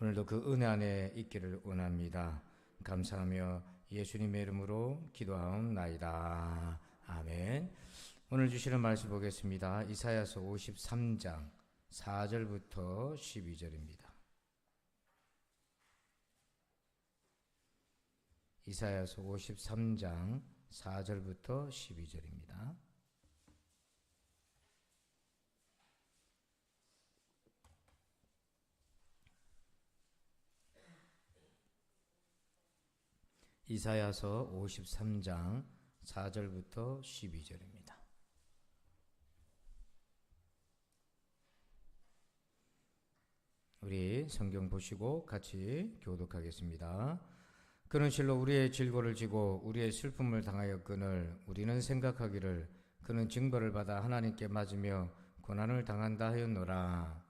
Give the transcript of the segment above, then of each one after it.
오늘도 그 은혜 안에 있기를 원합니다. 감사하며 예수님의 이름으로 기도하옵나이다. 아멘. 오늘 주시는 말씀 보겠습니다. 이사야서 53장 4절부터 12절입니다. 이사야서 53장 4절부터 12절입니다. 이사야서 53장 4절부터 12절입니다. 우리 성경 보시고 같이 교독하겠습니다. 그는 실로 우리의 질고를 지고 우리의 슬픔을 당하였거늘 우리는 생각하기를 그는 징벌을 받아 하나님께 맞으며 고난을 당한다 하였노라.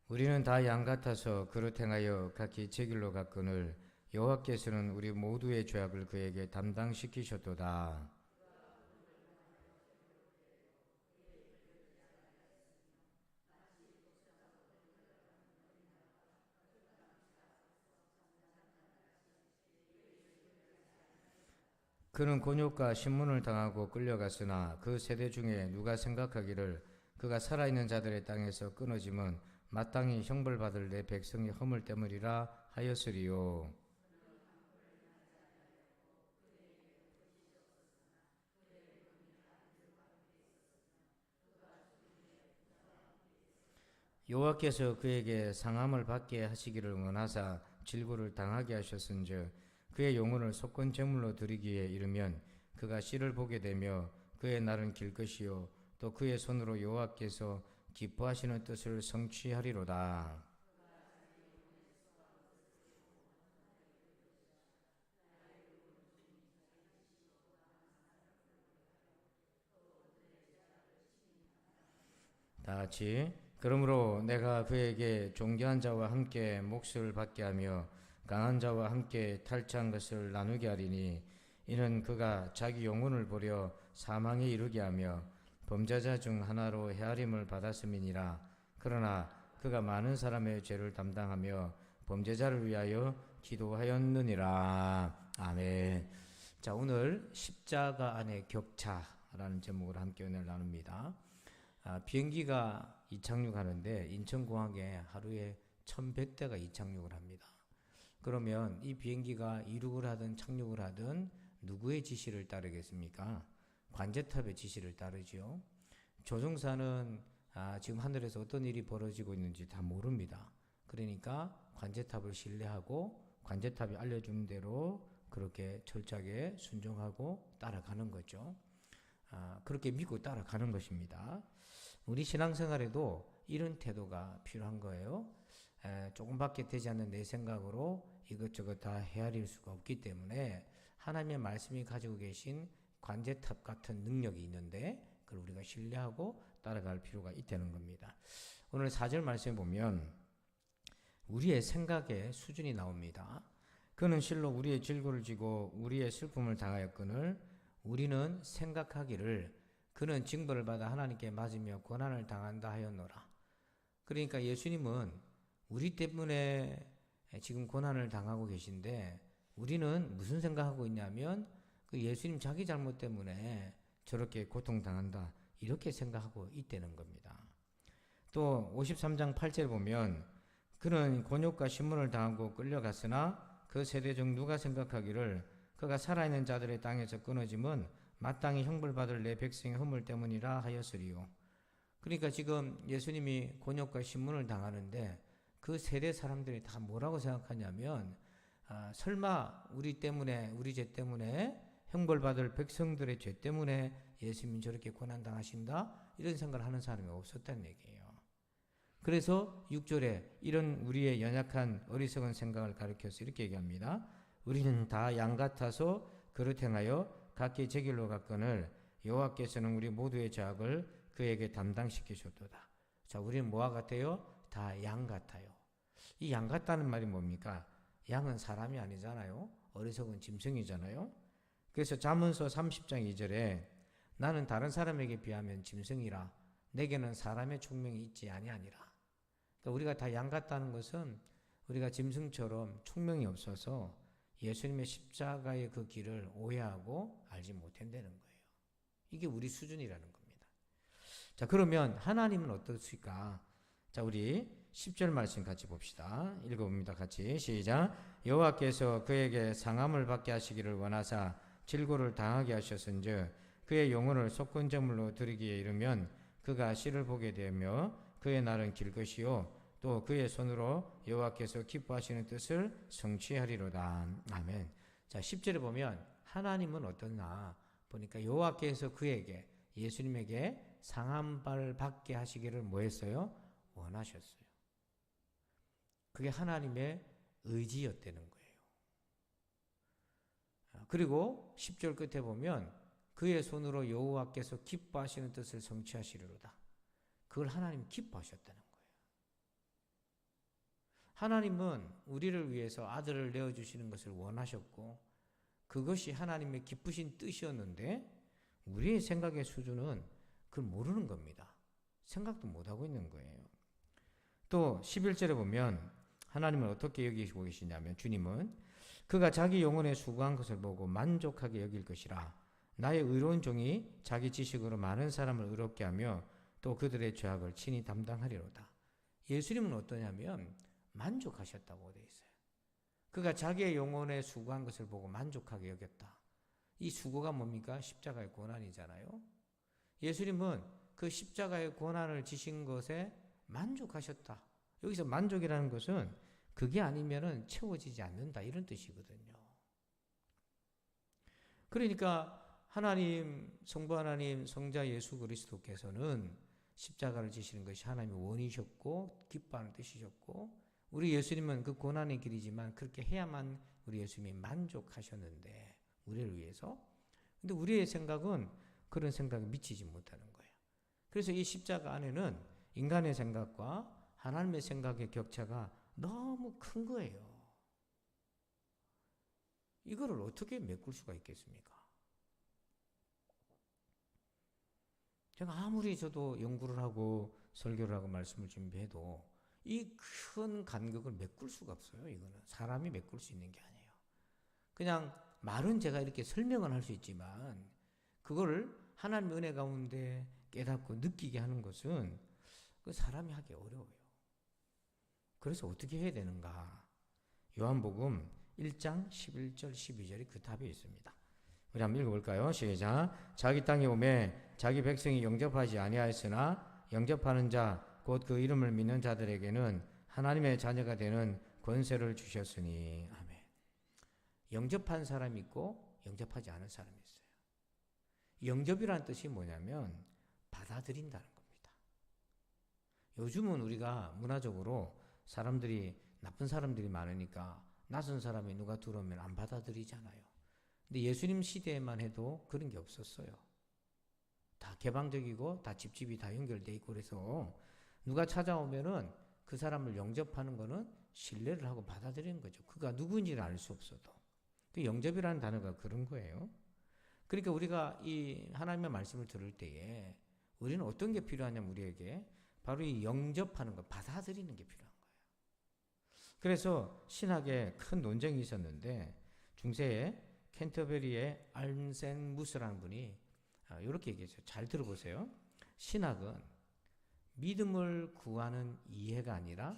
우리는 다 양 같아서 그릇 행하여 각기 제 길로 갔거늘 여호와께서는 우리 모두의 죄악을 그에게 담당시키셨도다. 그는 곤욕과 신문을 당하고 끌려갔으나 그 세대 중에 누가 생각하기를 그가 살아있는 자들의 땅에서 끊어짐은 마땅히 형벌받을 내 백성의 허물 때문이라 하였으리요. 여호와께서 그에게 상함을 받게 하시기를 원하사 질고를 당하게 하셨은즉 그의 영혼을 속건 제물로 드리기에 이르면 그가 씨를 보게 되며 그의 날은 길 것이요 또 그의 손으로 여호와께서 기뻐하시는 뜻을 성취하리로다. 다 같이 그러므로 내가 그에게 존귀한 자와 함께 몫을 받게 하며 강한 자와 함께 탈취한 것을 나누게 하리니 이는 그가 자기 영혼을 버려 사망에 이르게 하며 범죄자 중 하나로 헤아림을 받았음이니라. 그러나 그가 많은 사람의 죄를 담당하며 범죄자를 위하여 기도하였느니라. 아멘. 자, 오늘 십자가 안의 격차라는 제목으로 함께 은혜를 나눕니다. 비행기가 이착륙하는데 인천공항에 하루에 1100대가 이착륙을 합니다. 그러면 이 비행기가 이륙을 하든 착륙을 하든 누구의 지시를 따르겠습니까? 관제탑의 지시를 따르죠. 조종사는 지금 하늘에서 어떤 일이 벌어지고 있는지 다 모릅니다. 그러니까 관제탑을 신뢰하고 관제탑이 알려주는 대로 그렇게 철저하게 순종하고 따라가는 거죠. 그렇게 믿고 따라가는 것입니다. 우리 신앙생활에도 이런 태도가 필요한 거예요. 조금밖에 되지 않는 내 생각으로 이것저것 다 헤아릴 수가 없기 때문에 하나님의 말씀이 가지고 계신 관제탑 같은 능력이 있는데 그걸 우리가 신뢰하고 따라갈 필요가 있다는 겁니다. 오늘 4절 말씀에 보면 우리의 생각의 수준이 나옵니다. 그는 실로 우리의 질고를 지고 우리의 슬픔을 당하였거늘 우리는 생각하기를 그는 징벌을 받아 하나님께 맞으며 고난을 당한다 하였노라. 그러니까 예수님은 우리 때문에 지금 고난을 당하고 계신데 우리는 무슨 생각하고 있냐면 그 예수님 자기 잘못 때문에 저렇게 고통당한다 이렇게 생각하고 있다는 겁니다. 또 53장 8절에 보면 그는 곤욕과 신문을 당하고 끌려갔으나 그 세대 중 누가 생각하기를 그가 살아있는 자들의 땅에서 끊어짐은 마땅히 형벌받을 내 백성의 허물 때문이라 하였으리요. 그러니까 지금 예수님이 곤욕과 신문을 당하는데 그 세대 사람들이 다 뭐라고 생각하냐면 설마 우리 때문에 우리 죄 때문에 형벌받을 백성들의 죄 때문에 예수님이 저렇게 고난당하신다? 이런 생각을 하는 사람이 없었다는 얘기예요. 그래서 6절에 이런 우리의 연약한 어리석은 생각을 가리켜서 이렇게 얘기합니다. 우리는 다 양 같아서 그릇 행하여 각기 제 길로 갔거늘 여호와께서는 우리 모두의 죄악을 그에게 담당시키셨도다. 자, 우리는 뭐와 같아요? 다 양 같아요. 이 양 같다는 말이 뭡니까? 양은 사람이 아니잖아요. 어리석은 짐승이잖아요. 그래서 잠언서 30장 2절에 나는 다른 사람에게 비하면 짐승이라 내게는 사람의 총명이 있지 아니하니라. 그러니까 우리가 다 양 같다는 것은 우리가 짐승처럼 총명이 없어서 예수님의 십자가의 그 길을 오해하고 알지 못한다는 거예요. 이게 우리 수준이라는 겁니다. 자, 그러면 하나님은 어떻습니까? 자, 우리 10절 말씀 같이 봅시다. 읽어봅니다. 같이 시작. 여호와께서 그에게 상함을 받게 하시기를 원하사 질고를 당하게 하셨은즉 그의 영혼을 속건제물로 드리기에 이르면 그가 씨를 보게 되며 그의 날은 길 것이요 또 그의 손으로 여호와께서 기뻐하시는 뜻을 성취하리로다. 아멘. 자, 10절에 보면 하나님은 어떠나 보니까 여호와께서 그에게 예수님에게 상함을 받게 하시기를 뭐 했어요? 원하셨어요. 그게 하나님의 의지였다는 거예요. 그리고 10절 끝에 보면 그의 손으로 여호와께서 기뻐하시는 뜻을 성취하시리로다. 그걸 하나님 기뻐하셨다는 거예요. 하나님은 우리를 위해서 아들을 내어주시는 것을 원하셨고 그것이 하나님의 기쁘신 뜻이었는데 우리의 생각의 수준은 그걸 모르는 겁니다. 생각도 못하고 있는 거예요. 또 11절에 보면 하나님은 어떻게 여기고 계시냐면 주님은 그가 자기 영혼에 수고한 것을 보고 만족하게 여길 것이라. 나의 의로운 종이 자기 지식으로 많은 사람을 의롭게 하며 또 그들의 죄악을 친히 담당하리로다. 예수님은 어떠냐면 만족하셨다고 되어 있어요. 그가 자기의 영혼에 수고한 것을 보고 만족하게 여겼다. 이 수고가 뭡니까? 십자가의 고난이잖아요. 예수님은 그 십자가의 고난을 지신 것에 만족하셨다. 여기서 만족이라는 것은 그게 아니면은 채워지지 않는다 이런 뜻이거든요. 그러니까 하나님, 성부 하나님, 성자 예수 그리스도께서는 십자가를 지시는 것이 하나님의 원이셨고 기뻐하는 뜻이셨고 우리 예수님은 그 고난의 길이지만 그렇게 해야만 우리 예수님이 만족하셨는데 우리를 위해서. 근데 우리의 생각은 그런 생각에 미치지 못하는 거예요. 그래서 이 십자가 안에는 인간의 생각과 하나님의 생각의 격차가 너무 큰 거예요. 이거를 어떻게 메꿀 수가 있겠습니까? 제가 아무리 저도 연구를 하고 설교를 하고 말씀을 준비해도 이 큰 간격을 메꿀 수가 없어요. 이거는 사람이 메꿀 수 있는 게 아니에요. 그냥 말은 제가 이렇게 설명은 할 수 있지만 그거를 하나님의 은혜 가운데 깨닫고 느끼게 하는 것은 그 사람이 하기 어려워요. 그래서 어떻게 해야 되는가? 요한복음 1장 11절 12절이 그 답이 있습니다. 우리 한번 읽어볼까요? 시작. 자기 땅에 오매 자기 백성이 영접하지 아니하였으나 영접하는 자 곧 그 이름을 믿는 자들에게는 하나님의 자녀가 되는 권세를 주셨으니. 아멘. 영접한 사람이 있고 영접하지 않은 사람이 있어요. 영접이라는 뜻이 뭐냐면 받아들인다는 겁니다. 요즘은 우리가 문화적으로 사람들이 나쁜 사람들이 많으니까 낯선 사람이 누가 들어오면 안 받아들이잖아요. 근데 예수님 시대에만 해도 그런 게 없었어요. 다 개방적이고 다 집집이 다 연결돼 있고 그래서 누가 찾아오면은 그 사람을 영접하는 거는 신뢰를 하고 받아들이는 거죠. 그가 누구인지를 알 수 없어도. 그 영접이라는 단어가 그런 거예요. 그러니까 우리가 이 하나님의 말씀을 들을 때에 우리는 어떤 게 필요하냐면 우리에게 바로 이 영접하는 것, 받아들이는 게 필요한 거예요. 그래서 신학에 큰 논쟁이 있었는데 중세에 캔터베리의 알센 무스라는 분이 이렇게 얘기했어요. 잘 들어보세요. 신학은 믿음을 구하는 이해가 아니라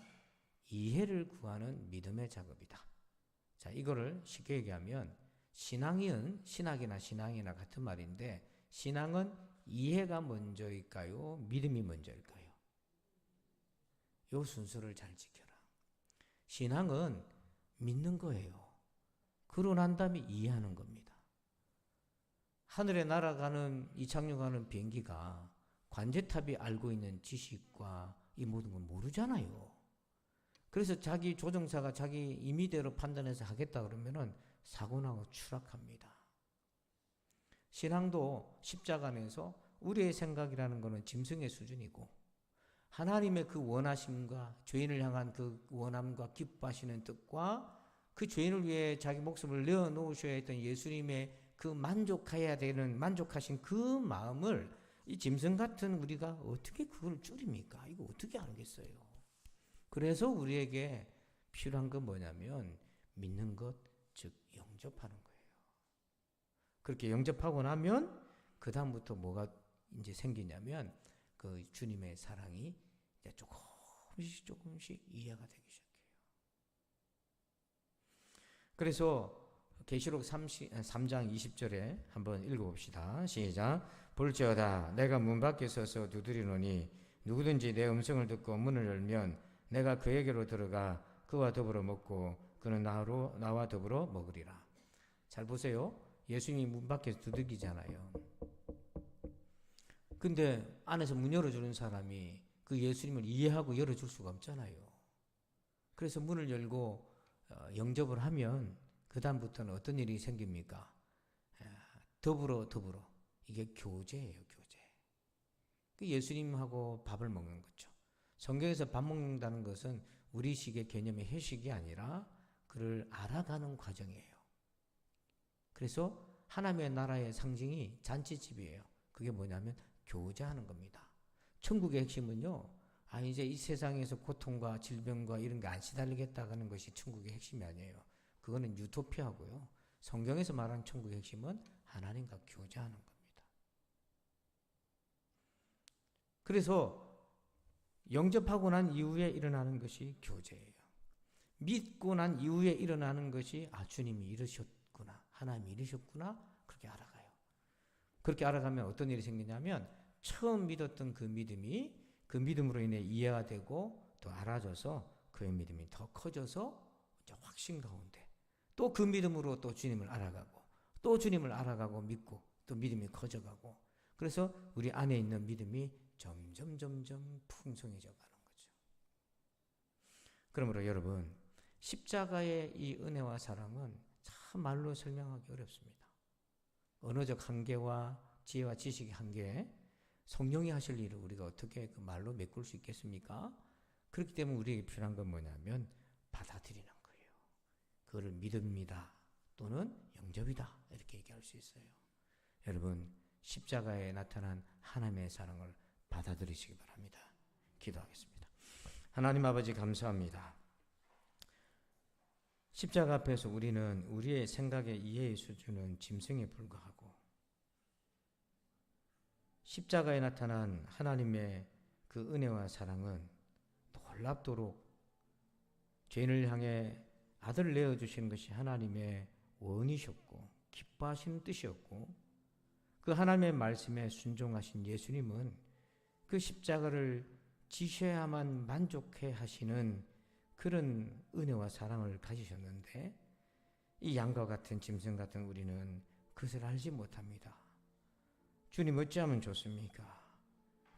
이해를 구하는 믿음의 작업이다. 자, 이거를 쉽게 얘기하면 신학이나 신앙이나 같은 말인데 신앙은 이해가 먼저일까요? 믿음이 먼저일까요? 요 순서를 잘 지켜라. 신앙은 믿는 거예요. 그러고 난 다음에 이해하는 겁니다. 하늘에 날아가는 이착륙하는 비행기가 관제탑이 알고 있는 지식과 이 모든 걸 모르잖아요. 그래서 자기 조종사가 자기 임의대로 판단해서 하겠다 그러면은 사고나고 추락합니다. 신앙도 십자가 안에서 우리의 생각이라는 것은 짐승의 수준이고 하나님의 그 원하심과 죄인을 향한 그 원함과 기뻐하시는 뜻과 그 죄인을 위해 자기 목숨을 내어놓으셔야 했던 예수님의 그 만족하신 그 마음을 이 짐승 같은 우리가 어떻게 그걸 줄입니까? 이거 어떻게 알겠어요? 그래서 우리에게 필요한 건 뭐냐면 믿는 것, 즉 영접하는 거예요. 그렇게 영접하고 나면 그 다음부터 뭐가 이제 생기냐면 그 주님의 사랑이 이제 조금씩 이해가 되기 시작해요. 그래서 계시록 3장 20절에 한번 읽어봅시다. 시작. 볼지어다 내가 문 밖에 서서 두드리노니 누구든지 내 음성을 듣고 문을 열면 내가 그에게로 들어가 그와 더불어 먹고 그는 나와 더불어 먹으리라. 잘 보세요. 예수님이 문 밖에 두들기잖아요. 근데 안에서 문 열어주는 사람이 그 예수님을 이해하고 열어줄 수가 없잖아요. 그래서 문을 열고 영접을 하면 그 다음부터는 어떤 일이 생깁니까? 더불어 이게 교제예요. 교제. 그 예수님하고 밥을 먹는 거죠. 성경에서 밥 먹는다는 것은 우리식의 개념의 회식이 아니라 그를 알아가는 과정이에요. 그래서 하나님의 나라의 상징이 잔치집이에요. 그게 뭐냐면 교제하는 겁니다. 천국의 핵심은요, 이제 이 세상에서 고통과 질병과 이런 게 안 시달리겠다는 것이 천국의 핵심이 아니에요. 그거는 유토피아고요. 성경에서 말하는 천국의 핵심은 하나님과 교제하는 겁니다. 그래서 영접하고 난 이후에 일어나는 것이 교제예요. 믿고 난 이후에 일어나는 것이 주님이 이러셨구나, 하나님이 이러셨구나, 그렇게 알아가요. 그렇게 알아가면 어떤 일이 생기냐면 처음 믿었던 그 믿음이 그 믿음으로 인해 이해가 되고 또 알아져서 그의 믿음이 더 커져서 이제 확신 가운데 또 그 믿음으로 또 주님을 알아가고 또 주님을 알아가고 믿고 또 믿음이 커져가고 그래서 우리 안에 있는 믿음이 점점 풍성해져 가는 거죠. 그러므로 여러분, 십자가의 이 은혜와 사랑은 참 말로 설명하기 어렵습니다. 언어적 한계와 지혜와 지식의 한계, 성령이 하실 일을 우리가 어떻게 그 말로 메꿀 수 있겠습니까? 그렇기 때문에 우리에게 필요한 건 뭐냐면 받아들이는 거예요. 그거를 믿음이다 또는 영접이다 이렇게 얘기할 수 있어요. 여러분, 십자가에 나타난 하나님의 사랑을 받아들이시기 바랍니다. 기도하겠습니다. 하나님 아버지 감사합니다. 십자가 앞에서 우리는 우리의 생각의 이해의 수준은 짐승에 불과하고 십자가에 나타난 하나님의 그 은혜와 사랑은 놀랍도록 죄인을 향해 아들을 내어주시는 것이 하나님의 원이셨고 기뻐하시는 뜻이었고 그 하나님의 말씀에 순종하신 예수님은 그 십자가를 지셔야만 만족해 하시는 그런 은혜와 사랑을 가지셨는데 이 양과 같은 짐승 같은 우리는 그것을 알지 못합니다. 주님 어찌하면 좋습니까?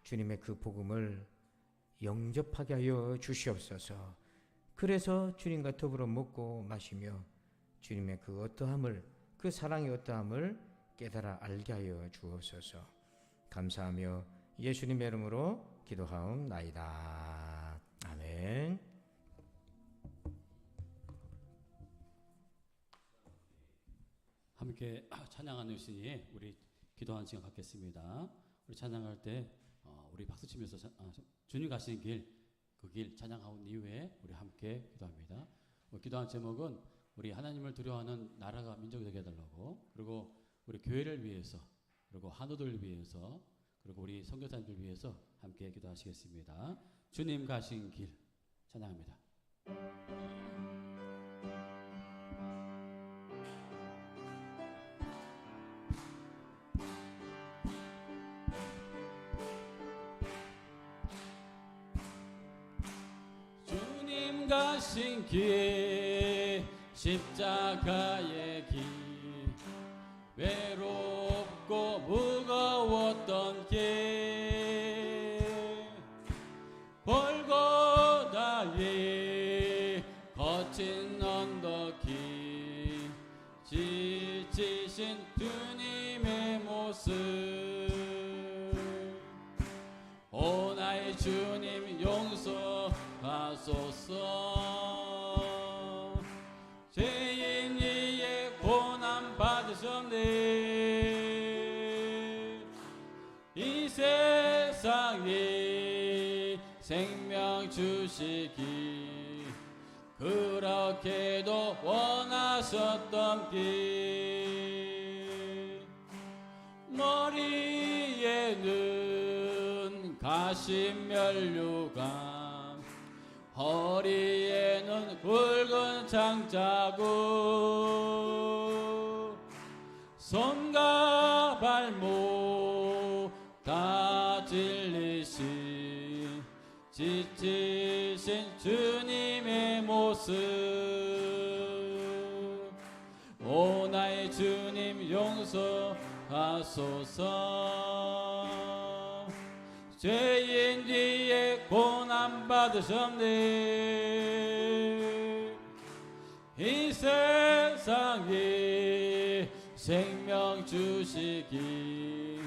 주님의 그 복음을 영접하게 하여 주시옵소서. 그래서 주님과 더불어 먹고 마시며 주님의 그 어떠함을, 그 사랑의 어떠함을 깨달아 알게 하여 주옵소서. 감사하며 예수님의 이름으로 기도하옵나이다. 아멘. 함께 찬양하는 시에 우리 기도하는 시간 갖겠습니다. 우리 찬양할 때 우리 박수 치면서 주님 가시는 길, 그 길 찬양하온 이후에 우리 함께 기도합니다. 기도하는 제목은 우리 하나님을 두려워하는 나라가 민족이 되게 해달라고, 그리고 우리 교회를 위해서, 그리고 한우들을 위해서, 그리고 우리 선교사님들 위해서 함께 기도하시겠습니다. 주님 가신 길 찬양합니다. 주님 가신 길, 십자가의 길, 외롭고 무거웠던 길, 골고다의 거친 언덕길, 지치신 주님의 모습, 오 나의 주님 용서하소서. 받으셨네. 이 세상에 생명 주시기 그렇게도 원하셨던 길, 머리에는 가신 면류관, 허리에는 굵은 장자국, 손과 발목 다 찔리신 지치신 주님의 모습. 오 나의 주님 용서하소서. 죄인 뒤에 고난 받으셨네. 이 세상에 생명 주시기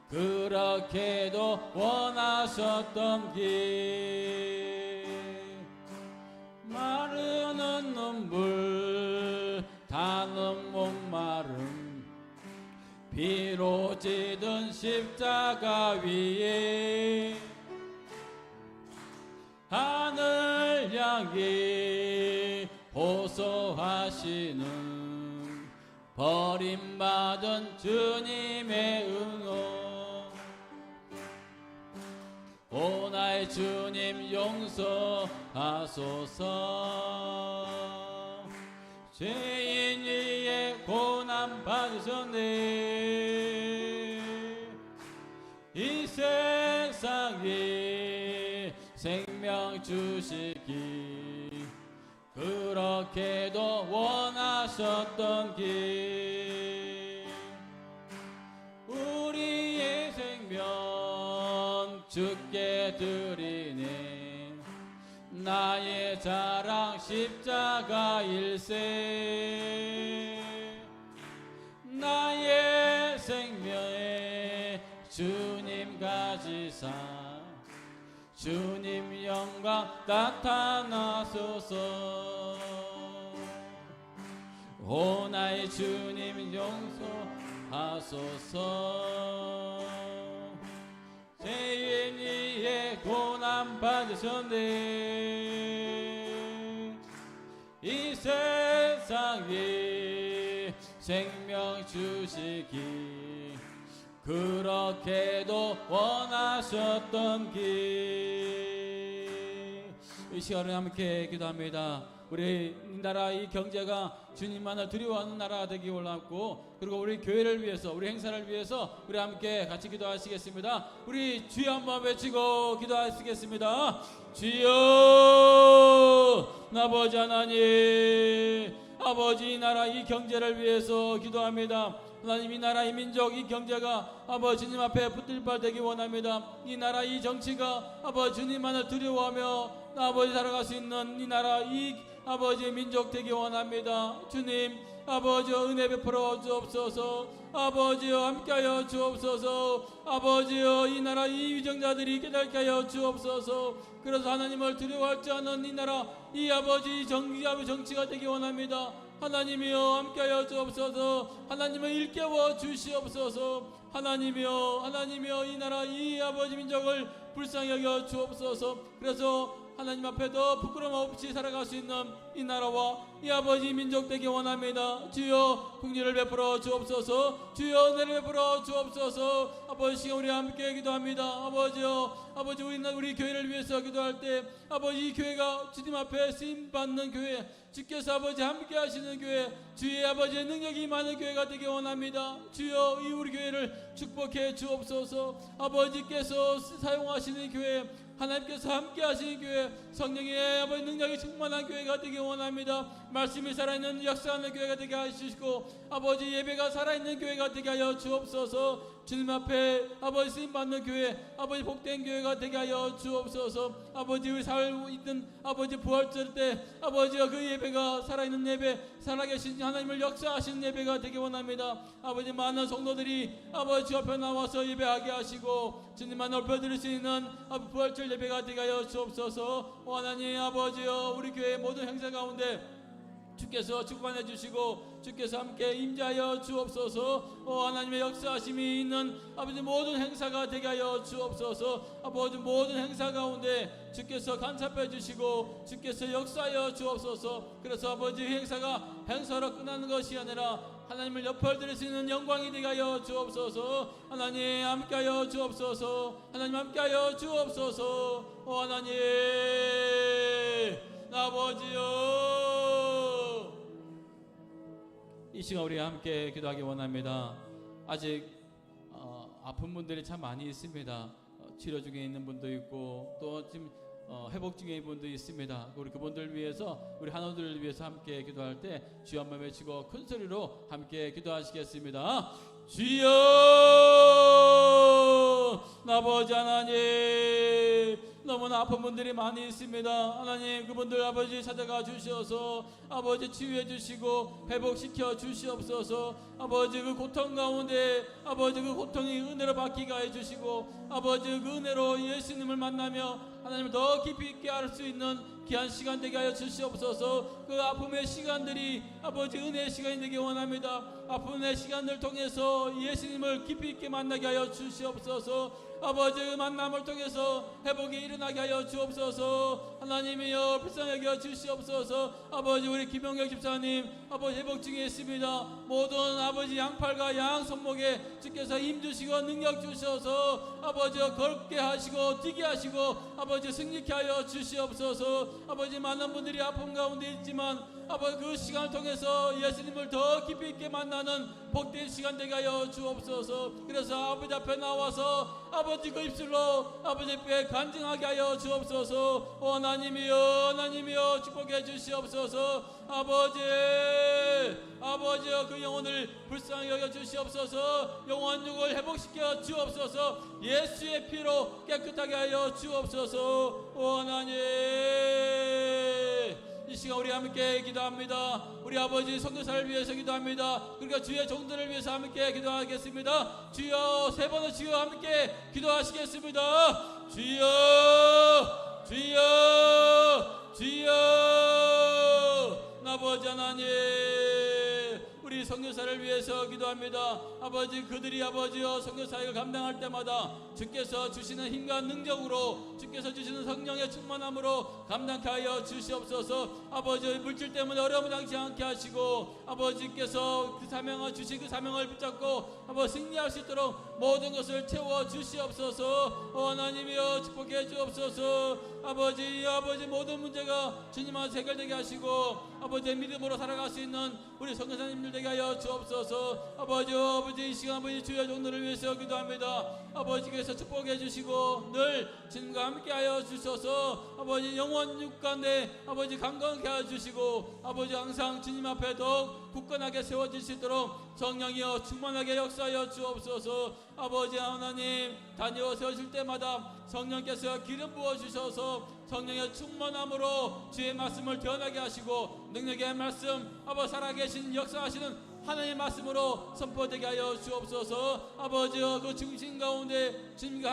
그렇게도 원하셨던 길, 마르는 눈물 타는 목마름, 피로 찌든 십자가 위에 하늘 향해 호소하시는 버림받은 주님의 응원. 오 나의 주님 용서하소서. 죄인 위에 고난 받으셨네. 이 세상에 생명 주시기 그렇게도 원하셨던 길, 우리의 생명 주께 드리네. 나의 자랑 십자가 일세, 나의 생명에 주님 가지사 주님 영광 나타나소서. 오 나의 주님 용서하소서. 죄인 위에 고난 받으셨네. 이 세상에 생명 주시기 그렇게도 원하셨던 길. 이 시간에 함께 기도합니다. 우리 나라 이 경제가 주님만을 두려워하는 나라가 되기 원하고, 그리고 우리 교회를 위해서, 우리 행사를 위해서 우리 함께 같이 기도하시겠습니다. 우리 주여 한번 외치고 기도하시겠습니다. 주여 아버지 하나님, 아버지 이 나라 이 경제를 위해서 기도합니다. 하나님 이 나라 이 민족 이 경제가 아버지 주님 앞에 붙들 바 되기 원합니다. 이 나라 이 정치가 아버지 주님만을 두려워하며 아버지 살아갈 수 있는 이 나라 이 아버지 민족 되기 원합니다. 주님 아버지여 은혜 베풀어 주옵소서. 아버지여 함께하여 주옵소서. 아버지여 이 나라 이 위정자들이 깨닫게 하여 주옵소서. 그래서 하나님을 두려워할 줄 아는 이 나라 이 아버지 정치가 되기 원합니다. 하나님이여 함께하여 주옵소서. 하나님을 일깨워 주시옵소서. 하나님이여 이 나라 이 아버지 민족을 불쌍히 여겨 주옵소서. 그래서 하나님 앞에 더 부끄러움 없이 살아갈 수 있는 이 나라와 이 아버지 민족 되기 원합니다. 주여 긍휼을 베풀어 주옵소서. 주여 은혜를 베풀어 주옵소서. 아버지 시간 우리 함께 기도합니다. 아버지여, 아버지 우리 교회를 위해서 기도할 때 아버지 이 교회가 주님 앞에 쓰임 받는 교회, 주께서 아버지 함께 하시는 교회, 주의 아버지의 능력이 많은 교회가 되기 원합니다. 주여 이 우리 교회를 축복해 주옵소서. 아버지께서 사용하시는 교회, 하나님께서 함께 하시는 교회, 성령의 아버지 능력이 충만한 교회가 되기 원합니다. 말씀이 살아있는 역사하는 교회가 되게 하시고 아버지 예배가 살아있는 교회가 되게 하여 주옵소서. 주님 앞에 아버지 쓰임받는 교회, 아버지 복된 교회가 되게 하여 주옵소서. 아버지 우리 살고 있는 아버지 부활절 때 아버지와 그 예배가 살아있는 예배, 살아계신 하나님을 역사하시는 예배가 되기 원합니다. 아버지 많은 성도들이 아버지 주 앞에 나와서 예배하게 하시고 주님만 넓혀드릴 수 있는 부활절 예배가 되게 하여 주옵소서. 하나님 아버지여, 우리 교회 모든 행사 가운데 주께서 축복해 주시고 주께서 함께 임재하여 주옵소서. 하나님의 역사하심이 있는 아버지 모든 행사가 되게 하여 주옵소서. 아버지 모든 행사 가운데 주께서 간섭해 주시고 주께서 역사하여 주옵소서. 그래서 아버지 행사가 행사로 끝나는 것이 아니라 하나님을 엿볼 수 있는 영광이 되게 하여 주옵소서. 하나님 함께하여 주옵소서. 하나님 함께하여 주옵소서. 하나님 아버지여, 이 시간 우리 함께 기도하기 원합니다. 아직 아픈 분들이 참 많이 있습니다. 치료 중에 있는 분도 있고 또 지금 회복 중에 있는 분도 있습니다. 우리 그분들 위해서, 우리 한우들을 위해서 함께 기도할 때 주여 한번 외치고 큰 소리로 함께 기도하시겠습니다. 주여, 아버지 하나님, 너무나 아픈 분들이 많이 있습니다. 하나님 그분들 아버지 찾아가 주셔서 아버지 치유해 주시고 회복시켜 주시옵소서. 아버지 그 고통 가운데 아버지 그 고통이 은혜로 바뀌게 해 주시고 아버지 그 은혜로 예수님을 만나며 하나님을 더 깊이 있게 알 수 있는 귀한 시간 되게 하여 주시옵소서. 그 아픔의 시간들이 아버지 은혜의 시간이 되기 원합니다. 아픔의 시간을 통해서 예수님을 깊이 있게 만나게 하여 주시옵소서. 아버지 그 만남을 통해서 회복이 일어나게 하여 주옵소서. 하나님이여 불쌍히 여겨 주시옵소서. 아버지 우리 김영경 집사님 아버지 회복 중에 있습니다. 모든 아버지 양팔과 양 손목에 주께서 힘 주시고 능력 주셔서 아버지여 걷게 하시고 뛰게 하시고 아버지 승리케 하여 주시옵소서. 아버지 많은 분들이 아픔 가운데 있지만 아버지 그 시간을 통해서 예수님을 더 깊이 있게 만나는 복된 시간 되게 하여 주옵소서. 그래서 아버지 앞에 나와서 아버지 그 입술로 아버지 앞에 간증하게 하여 주옵소서. 하나님이여, 하나님이여 축복해 주시옵소서. 아버지여 그 영혼을 불쌍히 여겨 주시옵소서. 영혼 육을 회복시켜 주옵소서. 예수의 피로 깨끗하게 하여 주옵소서. 하나님, 이 시간 우리 함께 기도합니다. 우리 아버지 선교사를 위해서 기도합니다. 그러니까 주의 종들을 위해서 함께 기도하겠습니다. 주여, 세 번은 주여 함께 기도하시겠습니다. 주여, 주여, 주여. 아버지 하나님, 우리 선교사를 위해서 기도합니다. 아버지 그들이 아버지여 선교사역을 감당할 때마다 주께서 주시는 힘과 능력으로 주께서 주시는 성령의 충만함으로 감당케 하여 주시옵소서. 아버지 물질 때문에 어려움을 당치 않게 하시고 아버지께서 그 사명을 주신 그 사명을 붙잡고 아버지 승리할 수 있도록 모든 것을 채워 주시옵소서. 하나님이여 축복해 주옵소서. 아버지 모든 문제가 주님 안에서 해결되게 하시고 아버지 믿음으로 살아갈 수 있는 우리 선교사님들 되게 하여 주옵소서. 아버지 이 시간 아버지 주의 종들을 위해서 기도합니다. 아버지께서 축복해 주시고 늘 주님과 함께 하여 주셔서 아버지 영원 육간에 아버지 강건하게 하여 주시고 아버지 항상 주님 앞에 더욱 굳건하게 세워질 수 있도록 성령이여 충만하게 역사하여 주옵소서. 아버지 하나님 다니어 세우실 때마다 성령께서 기름 부어 주셔서 성령의 충만함으로 주의 말씀을 드러나게 하시고 능력의 말씀 아버지 살아계신 역사하시는 하나님의 말씀으로 선포되게 하여 주옵소서. 아버지여 그 중심 가운데 주님과